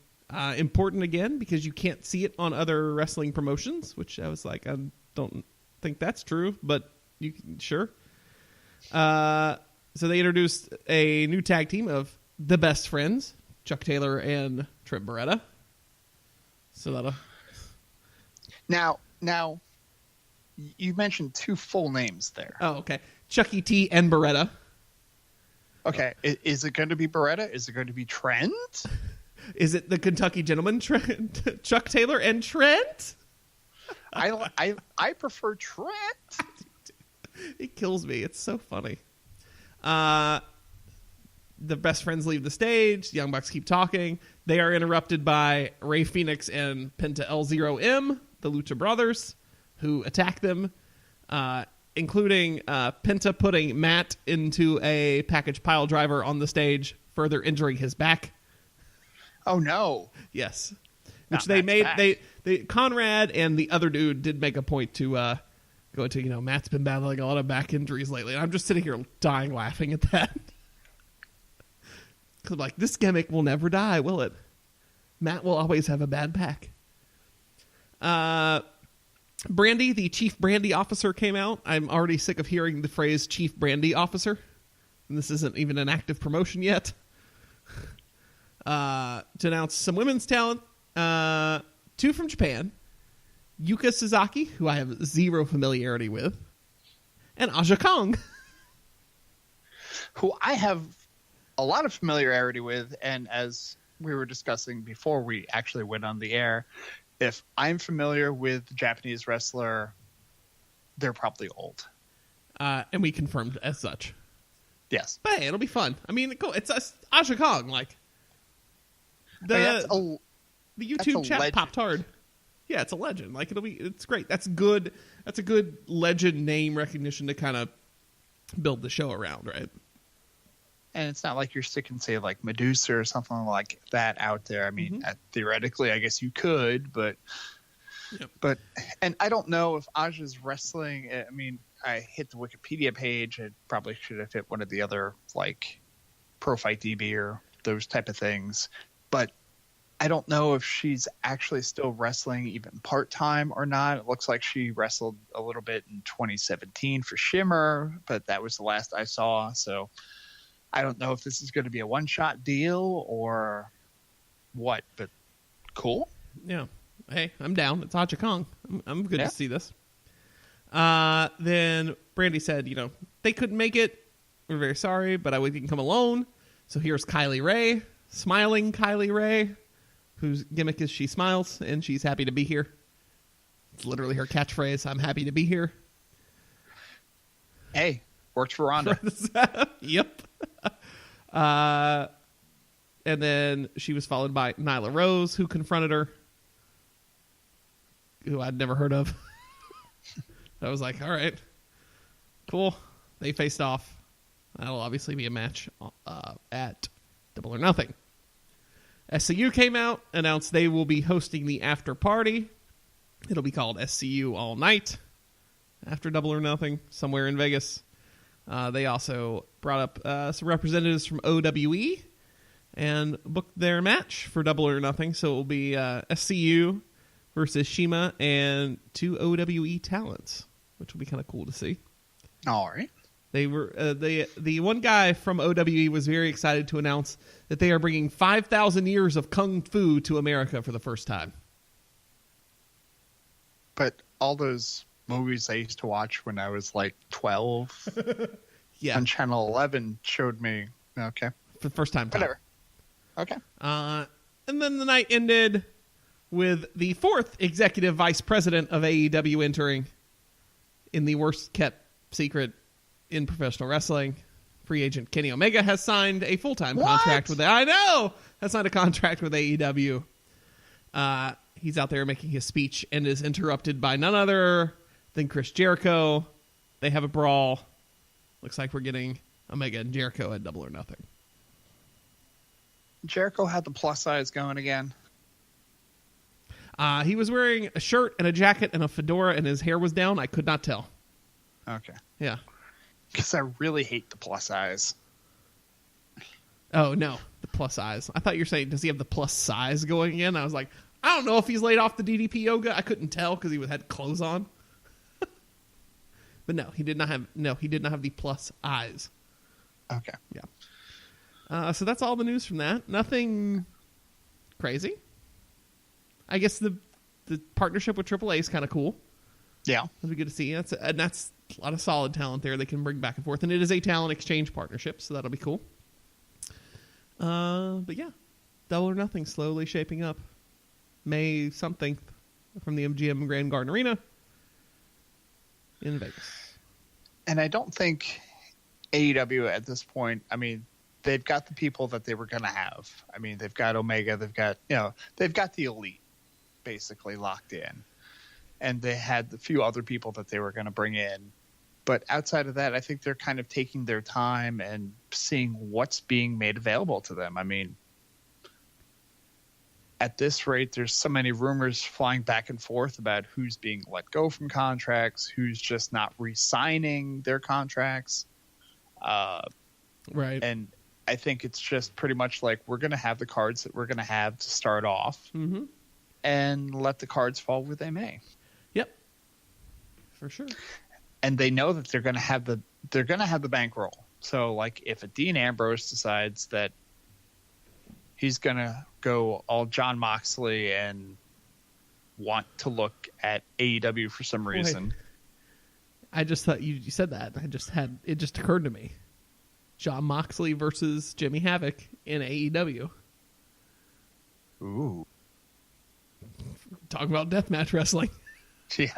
important again because you can't see it on other wrestling promotions, which I was like, I don't think that's true, but you can, sure. So they introduced a new tag team of the Best Friends, Chuck Taylor and Trent Beretta. So that'll... Now, you mentioned two full names there. Oh, okay. Chucky T and Beretta. Okay, is it going to be Beretta? Is it going to be Trent? Is it the Kentucky Gentleman, Trent? Chuck Taylor and Trent? I prefer Trent. It kills me. It's so funny. The Best Friends leave the stage. The Young Bucks keep talking. They are interrupted by Rey Fenix and Penta L0M, the Lucha Brothers, who attack them, including Penta putting Matt into a package pile driver on the stage, further injuring his back. Oh no! Yes, which they made. They Conrad and the other dude did make a point to go into. Matt's been battling a lot of back injuries lately, and I'm just sitting here dying laughing at that. Because I'm like, this gimmick will never die, will it? Matt will always have a bad back. Brandy, the Chief Brandy Officer, came out. I'm already sick of hearing the phrase Chief Brandy Officer. And this isn't even an active promotion yet. To announce some women's talent. Two from Japan. Yuka Sasaki, who I have zero familiarity with. And Aja Kong. Who I have a lot of familiarity with. And as we were discussing before we actually went on the air, if I'm familiar with the Japanese wrestler, they're probably old. And we confirmed as such. Yes. But hey, it'll be fun. I mean, it's Aja Kong. Like, the YouTube chat legend. Popped hard. Yeah, it's a legend. Like, it's great. That's good. That's a good legend name recognition to kind of build the show around, right? And it's not like you're sticking, say, like Medusa or something like that out there. I mean, theoretically, I guess you could, but and I don't know if Aja's wrestling. I mean, I hit the Wikipedia page. I probably should have hit one of the other, like, Pro Fight DB or those type of things. But I don't know if she's actually still wrestling even part-time or not. It looks like she wrestled a little bit in 2017 for Shimmer, but that was the last I saw. So I don't know if this is going to be a one-shot deal or what, but cool. Yeah. Hey, I'm down. It's Aja Kong. I'm good to see this. Then Brandy said, they couldn't make it. We're very sorry, but we can come alone. So here's Kylie Rae, smiling Kylie Rae, whose gimmick is she smiles, and she's happy to be here. It's literally her catchphrase, I'm happy to be here. Hey, worked for Ronda. Yep. And then she was followed by Nyla Rose, who confronted her, who I'd never heard of. I was like, all right, cool. They faced off. That'll obviously be a match at Double or Nothing. SCU came out, announced they will be hosting the after party. It'll be called SCU All Night after Double or Nothing, somewhere in Vegas. They also brought up some representatives from OWE and booked their match for Double or Nothing. So it will be SCU versus Shima and two OWE talents. which will be kind of cool to see. All right. They were the one guy from OWE was very excited to announce that they are bringing 5,000 years of kung fu to America for the first time. But all those movies I used to watch when I was like 12 Yeah, on Channel 11 showed me. Okay. for the first time. Whatever. Okay. And then the night ended with the fourth executive vice president of AEW entering in the worst kept secret in professional wrestling. Free agent Kenny Omega has signed a full-time contract with has signed a contract with AEW. He's out there making his speech and is interrupted by none other than Chris Jericho. They have a brawl. Looks like we're getting Omega and Jericho at Double or Nothing. Jericho had the plus size going again. He was wearing a shirt and a jacket and a fedora, and his hair was down. I could not tell. Okay. Yeah. Because I really hate the plus size. Oh, no. The plus size. I thought you were saying, does he have the plus size going again? I was like, I don't know if he's laid off the DDP yoga. I couldn't tell because he had clothes on. But no, he did not have the plus eyes. Okay. Yeah. So that's all the news from that. Nothing crazy. I guess the partnership with AAA is kind of cool. Yeah. It'll be good to see. That's a lot of solid talent there they can bring back and forth. And it is a talent exchange partnership, so that'll be cool. But yeah, Double or Nothing slowly shaping up. May something from the MGM Grand Garden Arena in Vegas. And I don't think AEW at this point, I mean, they've got the people that they were going to have. I mean, they've got Omega, they've got the elite basically locked in. And they had the few other people that they were going to bring in. But outside of that, I think they're kind of taking their time and seeing what's being made available to them. I mean, at this rate, there's so many rumors flying back and forth about who's being let go from contracts, who's just not re-signing their contracts. Right. And I think it's just pretty much like we're going to have the cards that we're going to have to start off and let the cards fall where they may. Yep. For sure. And they know that they're going to have the bankroll. So like if a Dean Ambrose decides that he's going to go all John Moxley and want to look at AEW for some reason. I just thought you said that. It just occurred to me. John Moxley versus Jimmy Havoc in AEW. Ooh. Talking about deathmatch wrestling. Yeah.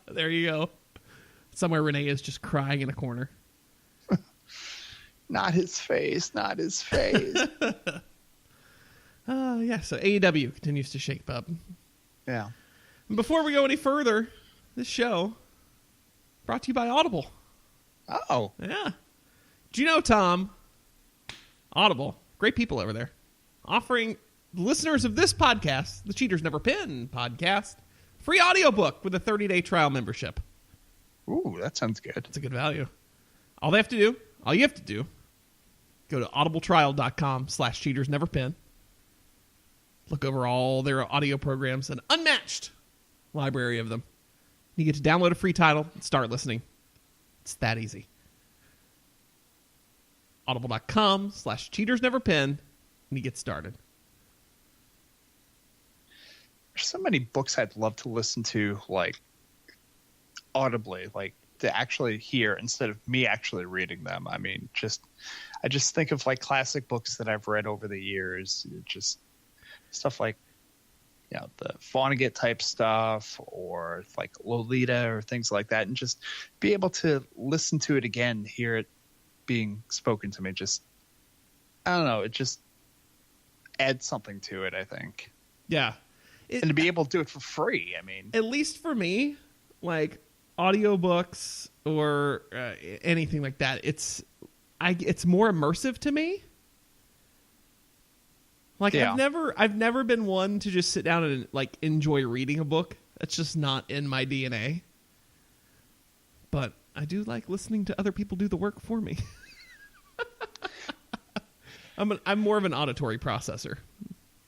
There you go. Somewhere Renee is just crying in a corner. Not his face. Not his face. Yeah, so AEW continues to shape up. Yeah. And before we go any further, this show brought to you by Audible. Oh. Yeah. Do you know, Tom, Audible, great people over there, offering listeners of this podcast, the Cheaters Never Pin podcast, free audiobook with a 30-day trial membership. Ooh, that sounds good. It's a good value. All you have to do, go to audibletrial.com/cheatersneverpin. Look over all their audio programs, an unmatched library of them. You get to download a free title and start listening. It's that easy. Audible.com/cheatersneverpin, and you get started. There's so many books I'd love to listen to, like, audibly, like, to actually hear instead of me actually reading them. I mean, I just think of, like, classic books that I've read over the years. Just stuff like, you know, the Vonnegut type stuff or, like, Lolita or things like that, and just be able to listen to it again, hear it being spoken to me. Just, I don't know, it just adds something to it, I think. Yeah. And to be able to do it for free, I mean. At least for me, like audiobooks or anything like that, it's more immersive to me. Like, yeah. I've never been one to just sit down and like enjoy reading a book. That's just not in my DNA. But I do like listening to other people do the work for me. I'm more of an auditory processor.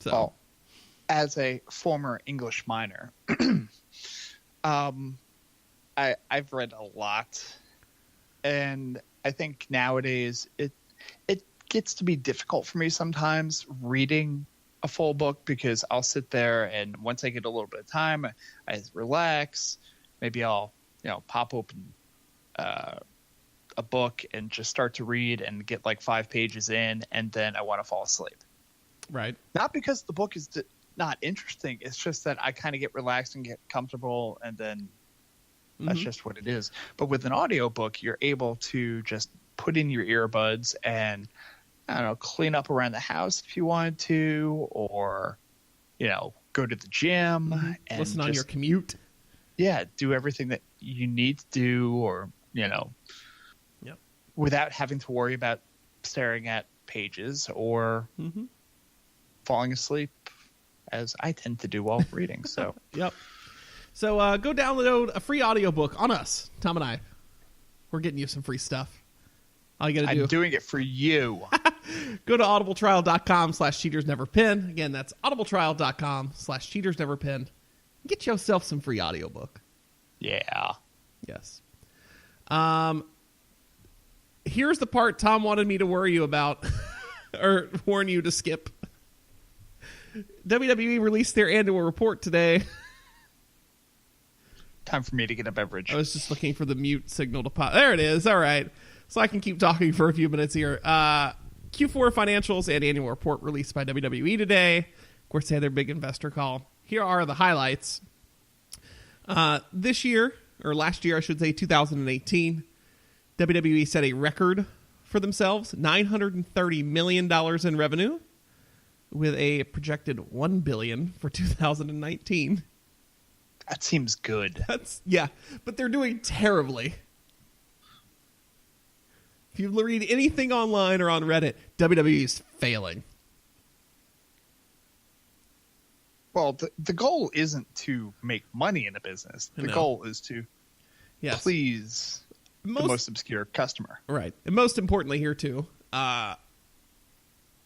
So. Oh. As a former English minor, I've read a lot, and I think nowadays it gets to be difficult for me sometimes reading a full book, because I'll sit there and once I get a little bit of time, I relax. Maybe I'll pop open a book and just start to read and get like 5 pages in, and then I want to fall asleep. Right. Not because the book is not interesting. It's just that I kind of get relaxed and get comfortable, and then that's just what it is. But with an audiobook, you're able to just put in your earbuds and, I don't know, clean up around the house if you wanted to, or, go to the gym and listen on your commute. Yeah, do everything that you need to do, or, Yep. without having to worry about staring at pages or falling asleep, as I tend to do while reading. So, Yep. So go download a free audiobook on us, Tom and I. We're getting you some free stuff. All you got to do. I'm doing it for you. Go to audibletrial.com/cheatersneverpin. Again, that's audibletrial.com/cheatersneverpin. Get yourself some free audiobook. Yeah. Yes. Here's the part Tom wanted me to worry you about, or warn you to skip. WWE released their annual report today. Time for me to get a beverage. I was just looking for the mute signal to pop. There it is. All right. So I can keep talking for a few minutes here. Q4 financials and annual report released by WWE today. Of course, they had their big investor call. Here are the highlights. This year, or last year, I should say, 2018, WWE set a record for themselves, $930 million in revenue, with a projected $1 billion for 2019. That seems good. Yeah, but they're doing terribly. If you read anything online or on Reddit, WWE is failing. Well, the goal isn't to make money in a business. The goal is to please the most obscure customer. Right. And most importantly here, too,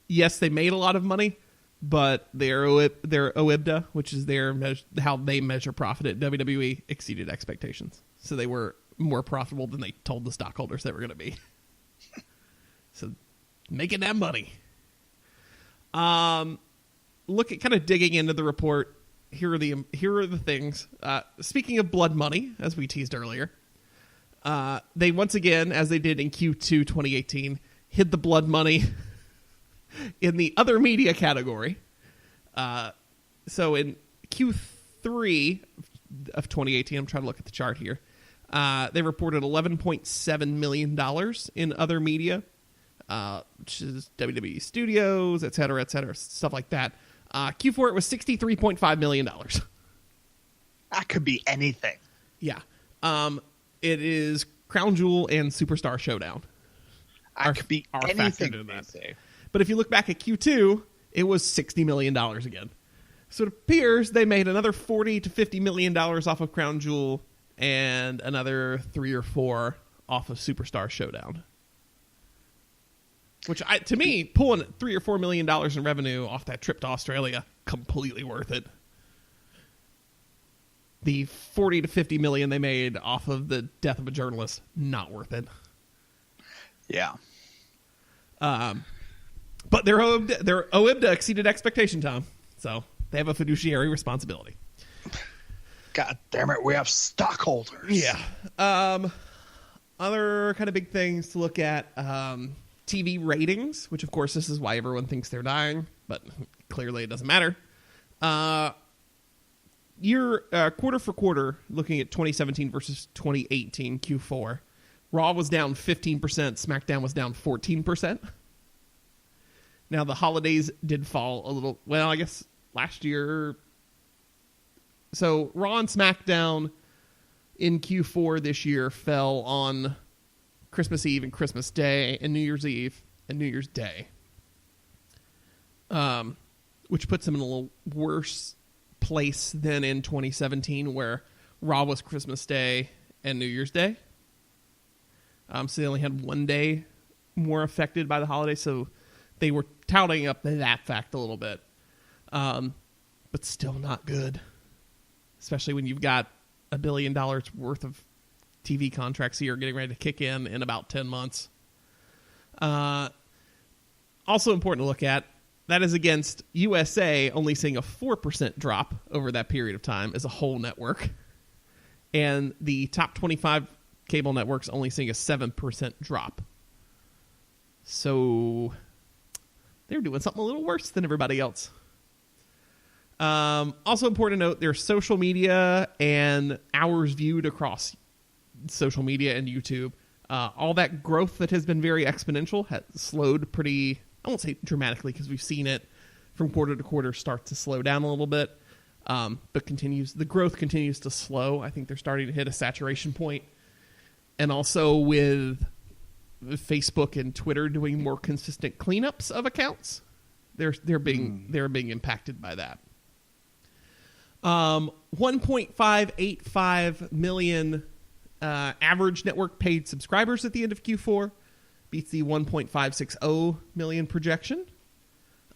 yes, they made a lot of money, but their OIBDA, which is how they measure profit at WWE, exceeded expectations. So they were more profitable than they told the stockholders they were going to be. So making that money. Look at kind of digging into the report. Here are the things. Speaking of blood money, as we teased earlier, they once again, as they did in Q2 2018, hid the blood money in the other media category. So in Q3 of 2018, I'm trying to look at the chart here. They reported $11.7 million in other media, which is WWE Studios, et cetera, stuff like that. Q4, it was $63.5 million. That could be anything. Yeah. It is Crown Jewel and Superstar Showdown. That could be anything. But if you look back at Q2, it was $60 million again. So it appears they made another $40 to $50 million off of Crown Jewel and another 3 or 4 off of Superstar Showdown. Which, to me, pulling $3 or $4 million in revenue off that trip to Australia, completely worth it. The $40 to $50 million they made off of the death of a journalist, not worth it. Yeah. But their OIBDA exceeded expectation, Tom. So they have a fiduciary responsibility. God damn it, we have stockholders. Yeah. Other kind of big things to look at, TV ratings, which of course this is why everyone thinks they're dying, but clearly it doesn't matter. Quarter for quarter, looking at 2017 versus 2018 Q4, Raw was down 15%, SmackDown was down 14%. Now the holidays did fall a little, well, I guess last year. So Raw and SmackDown in Q4 this year fell on Christmas Eve and Christmas Day and New Year's Eve and New Year's Day. Which puts them in a little worse place than in 2017 where Raw was Christmas Day and New Year's Day. So they only had one day more affected by the holiday, so they were touting up that fact a little bit. But still not good. Especially when you've got $1 billion worth of TV contracts here are getting ready to kick in about 10 months. Also important to look at, that is against USA only seeing a 4% drop over that period of time as a whole network. And the top 25 cable networks only seeing a 7% drop. So they're doing something a little worse than everybody else. Also important to note, there's social media and hours viewed across social media and YouTube. All that growth that has been very exponential has slowed pretty, I won't say dramatically because we've seen it from quarter to quarter start to slow down a little bit. But the growth continues to slow. I think they're starting to hit a saturation point. And also with Facebook and Twitter doing more consistent cleanups of accounts, they're being impacted by that. 1.585 million average network paid subscribers at the end of Q4, beats the 1.560 million projection.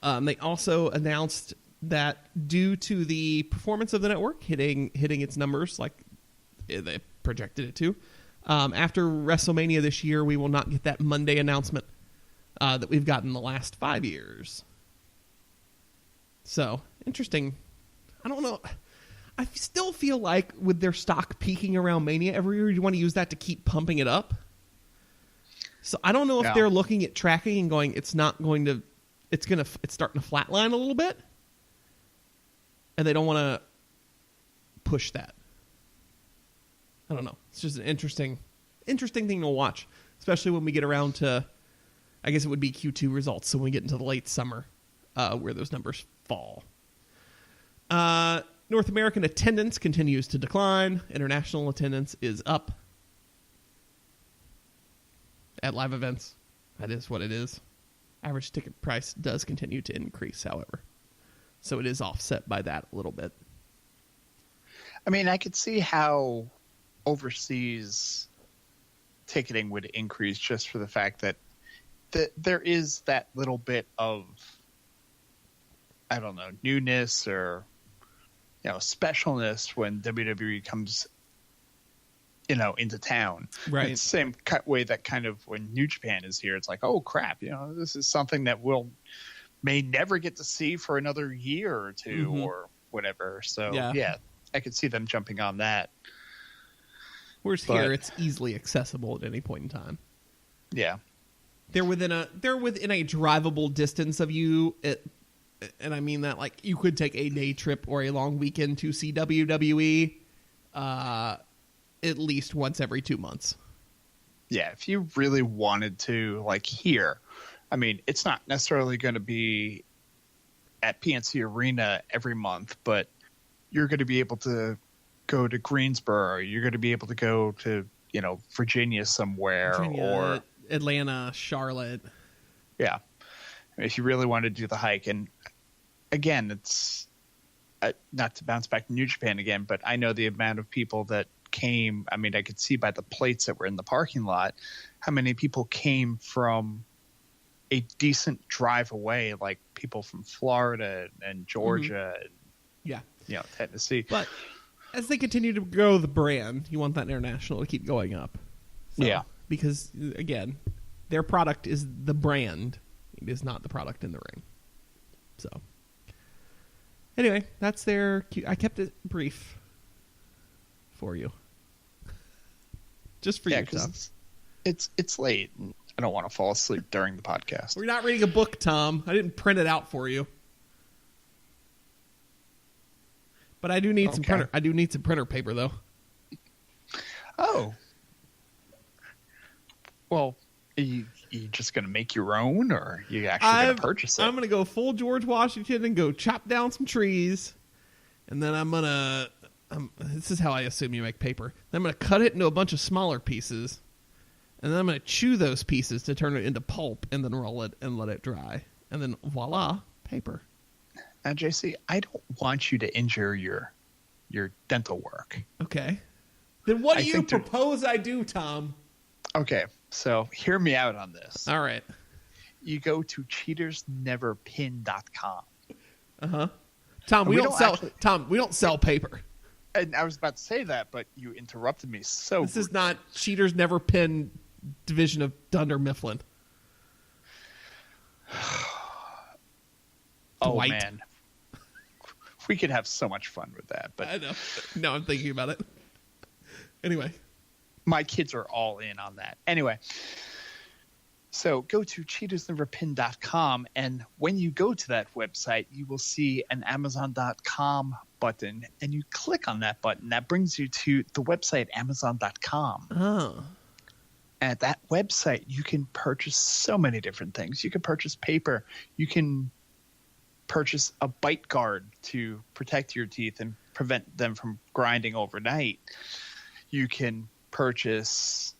They also announced that due to the performance of the network hitting its numbers like they projected it to, after WrestleMania this year, we will not get that Monday announcement that we've gotten the last 5 years. So, interesting. I don't know. I still feel like with their stock peaking around Mania every year, you want to use that to keep pumping it up. So I don't know if they're looking at tracking and going, it's starting to flatline a little bit. And they don't want to push that. I don't know. It's just an interesting thing to watch, especially when we get around to, I guess it would be Q2 results. So when we get into the late summer, where those numbers fall. North American attendance continues to decline. International attendance is up at live events. That is what it is. Average ticket price does continue to increase, however. So it is offset by that a little bit. I mean, I could see how overseas ticketing would increase just for the fact that there is that little bit of, I don't know, newness or, specialness when WWE comes, into town. Right. It's the same way that kind of when New Japan is here, it's like, oh crap, this is something that may never get to see for another year or two or whatever. So yeah, I could see them jumping on that. Whereas here, it's easily accessible at any point in time. Yeah. They're within a drivable distance of you. And I mean that like you could take a day trip or a long weekend to see WWE at least once every 2 months. Yeah, if you really wanted to, like here, I mean, it's not necessarily going to be at PNC Arena every month, but you're going to be able to go to Greensboro. You're going to be able to go to, Virginia somewhere or Atlanta, Charlotte. Yeah. If you really wanted to do the hike. And again, it's not to bounce back to New Japan again, but I know the amount of people that came. I mean, I could see by the plates that were in the parking lot how many people came from a decent drive away, like people from Florida and Georgia and Tennessee. But as they continue to grow the brand, you want that international to keep going up. So, yeah. Because, again, their product is the brand. It is not the product in the ring. So, anyway, that's their... I kept it brief for you. Just for you, Tom. It's late. I don't want to fall asleep during the podcast. We're not reading a book, Tom. I didn't print it out for you. But I do need some printer. I do need some printer paper, though. Oh. Well, are you just going to make your own, or are you actually going to purchase it? I'm going to go full George Washington and go chop down some trees. And then I'm going to... this is how I assume you make paper. Then I'm going to cut it into a bunch of smaller pieces. And then I'm going to chew those pieces to turn it into pulp and then roll it and let it dry. And then voila, paper. Now, JC, I don't want you to injure your dental work. Okay. Then what do you propose I do, Tom? Okay, so hear me out on this. All right. You go to cheatersneverpin.com. Uh-huh. Tom, we don't sell paper. And I was about to say that, but you interrupted me. So this is not Cheaters Never Pin division of Dunder Mifflin. Oh, Dwight. man. We could have so much fun with that. But I know. Now I'm thinking about it. Anyway. My kids are all in on that. Anyway. So go to cheatersneverpin.com, and when you go to that website, you will see an Amazon.com button, and you click on that button. That brings you to the website Amazon.com. Oh. At that website, you can purchase so many different things. You can purchase paper. You can purchase a bite guard to protect your teeth and prevent them from grinding overnight. You can purchase,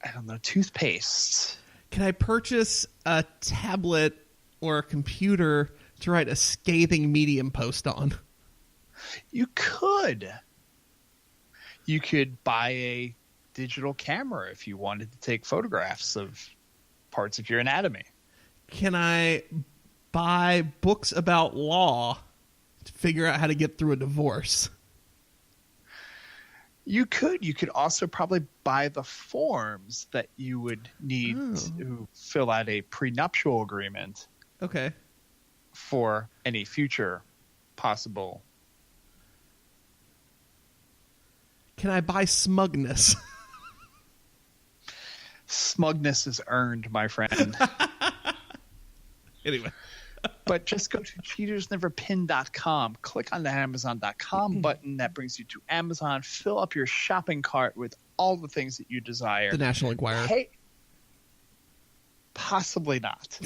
I don't know, toothpaste. Can I purchase a tablet or a computer to write a scathing Medium post on? You could. You could buy a digital camera if you wanted to take photographs of parts of your anatomy. Can I buy books about law to figure out how to get through a divorce? You could. You could also probably buy the forms that you would need to fill out a prenuptial agreement. Okay. For any future possible. Can I buy smugness? Smugness is earned, my friend. Anyway. But just go to cheatersneverpin.com, click on the Amazon.com button. That brings you to Amazon. Fill up your shopping cart with all the things that you desire. The National Enquirer. Hey, possibly not.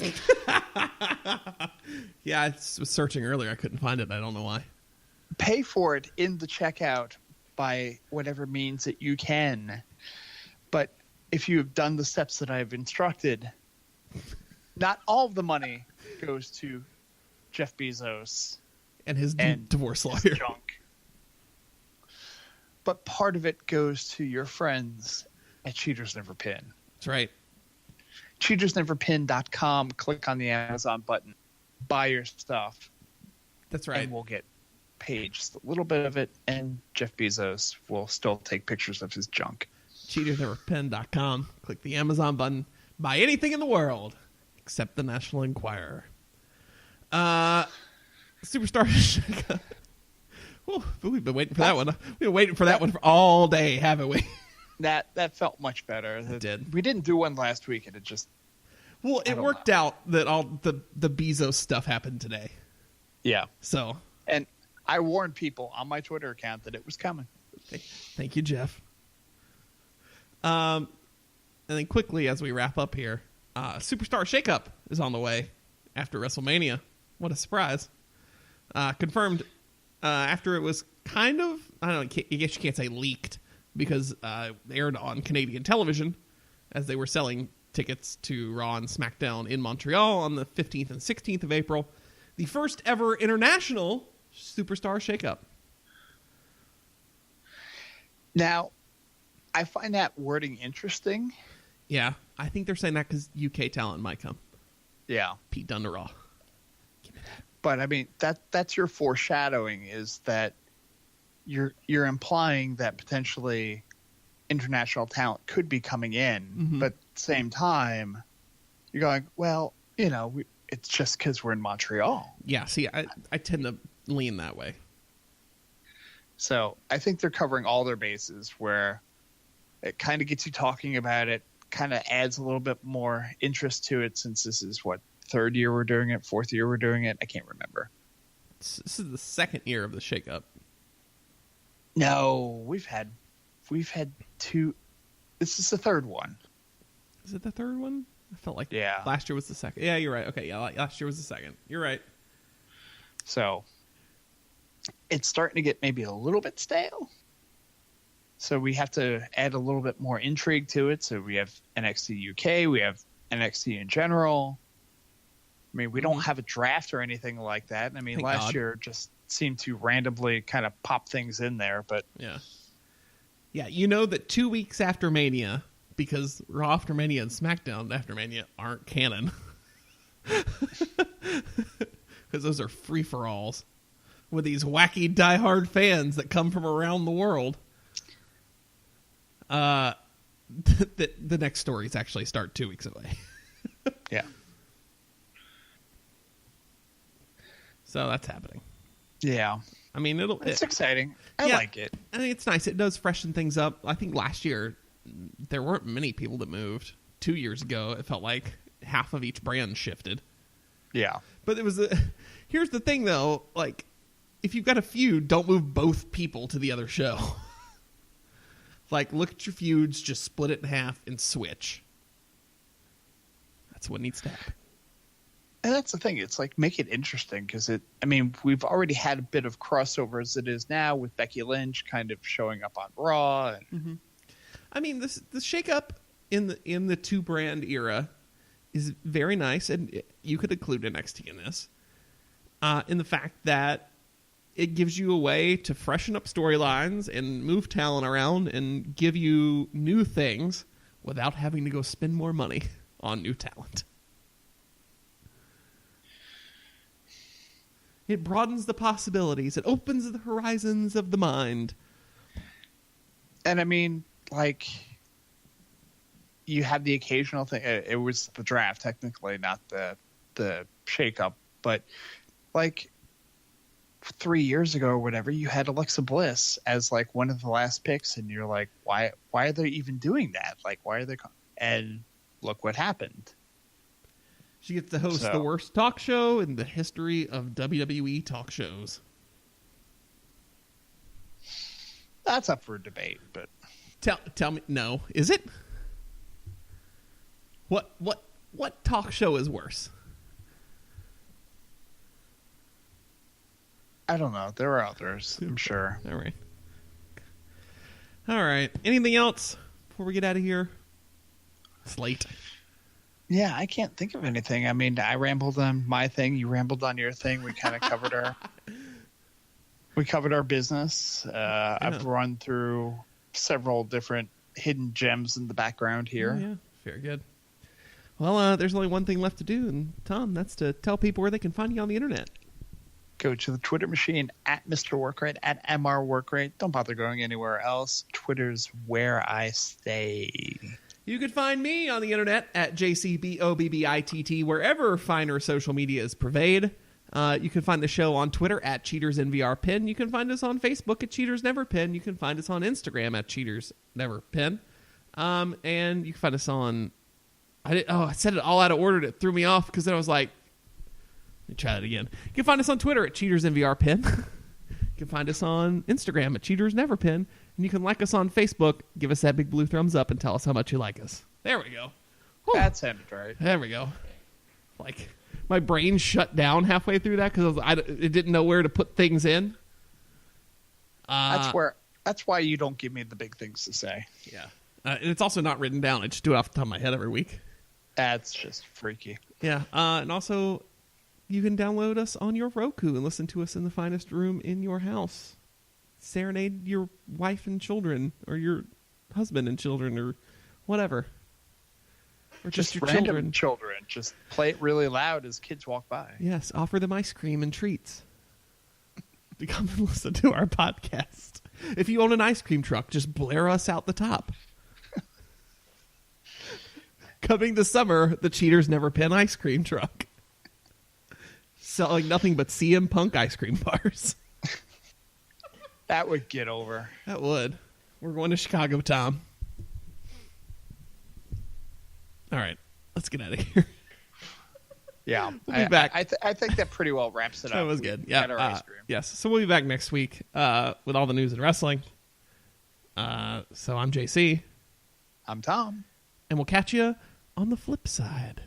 Yeah, I was searching earlier. I couldn't find it. I don't know why. Pay for it in the checkout by whatever means that you can. But if you have done the steps that I've instructed, not all of the money goes to Jeff Bezos and his divorce lawyer. Junk. But part of it goes to your friends at Cheaters Never Pin. That's right. cheatersneverpin.com, click on the Amazon button, buy your stuff. That's right. And we'll get paid just a little bit of it, and Jeff Bezos will still take pictures of his junk. cheatersneverpin.com, click the Amazon button, buy anything in the world except the National Enquirer. Superstar. Oh, we've been waiting for that one. We've been waiting for that one for all day, haven't we? That felt much better. It did. We didn't do one last week, and it just... Well, it worked out that all the Bezos stuff happened today. Yeah. So. And I warned people on my Twitter account that it was coming. Thank you, Jeff. And then quickly, as we wrap up here, Superstar Shakeup is on the way after WrestleMania. What a surprise. Confirmed after it was kind of, I don't know, I guess you can't say leaked, because it aired on Canadian television as they were selling tickets to Raw and SmackDown in Montreal on the 15th and 16th of April. The first ever international Superstar Shakeup. Now, I find that wording interesting. Yeah, I think they're saying that because UK talent might come. Yeah. Pete Dunne to Raw. But I mean, that's your foreshadowing, is that you're implying that potentially international talent could be coming in, but at the same time, you're going, well, you know, it's just because we're in Montreal. Yeah, see, I tend to lean that way. So I think they're covering all their bases, where it kind of gets you talking about it, kind of adds a little bit more interest to it, since this is what, third year we're doing it, fourth year we're doing it. I can't remember. This is the second year of the shakeup. No, we've had two. This is the third one. Is it the third one? I felt like yeah. Last year was the second. Yeah, you're right. Okay, yeah, last year was the second. You're right. So it's starting to get maybe a little bit stale. So we have to add a little bit more intrigue to it. So we have NXT UK, we have NXT in general. I mean, we don't have a draft or anything like that. I mean, last year just seemed to randomly kind of pop things in there, but yeah, you know that 2 weeks after Mania, because Raw after Mania and SmackDown after Mania aren't canon, because those are free for alls. with these wacky diehard fans that come from around the world. The next stories actually start 2 weeks away. Yeah. So that's happening. Yeah. I mean, it's exciting. I like it. I mean, it's nice. It does freshen things up. I think last year there weren't many people that moved. 2 years ago, it felt like half of each brand shifted. Yeah. But here's the thing, though. Like, if you've got a feud, don't move both people to the other show. Like, look at your feuds, just split it in half and switch. That's what needs to happen. And that's the thing. It's like, make it interesting because we've already had a bit of crossover as it is now with Becky Lynch kind of showing up on Raw. And... Mm-hmm. I mean, this shakeup in the two brand era is very nice, and you could include NXT in this. In the fact that it gives you a way to freshen up storylines and move talent around and give you new things without having to go spend more money on new talent. It broadens the possibilities. It opens the horizons of the mind. And I mean, like, you had the occasional thing. It was the draft, technically, not the shakeup. But, like, 3 years ago or whatever, you had Alexa Bliss as, like, one of the last picks. And you're like, why are they even doing that? Like, why are they... And look what happened. She gets to host the worst talk show in the history of WWE talk shows. That's up for debate, but tell me, no, is it? What talk show is worse? I don't know. There are others, I'm sure. All right. Anything else before we get out of here? It's late. Yeah, I can't think of anything. I mean, I rambled on my thing. You rambled on your thing. We kind of covered our business. I've run through several different hidden gems in the background here. Yeah, very good. Well, there's only one thing left to do, and Tom, that's to tell people where they can find you on the internet. Go to the Twitter machine at Mr. Workrate, at MR Workrate. Don't bother going anywhere else. Twitter's where I stay. You can find me on the internet at JCBOBBITT, wherever finer social media is purveyed. You can find the show on Twitter at CheatersNVRPin. You can find us on Facebook at CheatersNeverPin. You can find us on Instagram at CheatersNeverPin. And you can find us on... I said it all out of order. It threw me off because then I was like... Let me try that again. You can find us on Twitter at CheatersNVRPin. You can find us on Instagram at CheatersNeverPin. And you can like us on Facebook, give us that big blue thumbs up, and tell us how much you like us. There we go. Whew. That sounded right. There we go. Like, my brain shut down halfway through that because it didn't know where to put things in. That's why you don't give me the big things to say. Yeah. And it's also not written down. I just do it off the top of my head every week. That's just freaky. Yeah. And also, you can download us on your Roku and listen to us in the finest room in your house. Serenade your wife and children, or your husband and children, or whatever. Or just your random children. Just play it really loud as kids walk by. Yes, offer them ice cream and treats to come and listen to our podcast. If you own an ice cream truck, just blare us out the top. Coming this summer, the Cheaters Never Pin ice cream truck. Selling nothing but CM Punk ice cream bars. That would get over. That would. We're going to Chicago, Tom. All right. Let's get out of here. Yeah. We'll be back. I think that pretty well wraps it up. That was good. Yeah. Our ice cream. Yes. So we'll be back next week with all the news in wrestling. So I'm JC. I'm Tom. And we'll catch you on the flip side.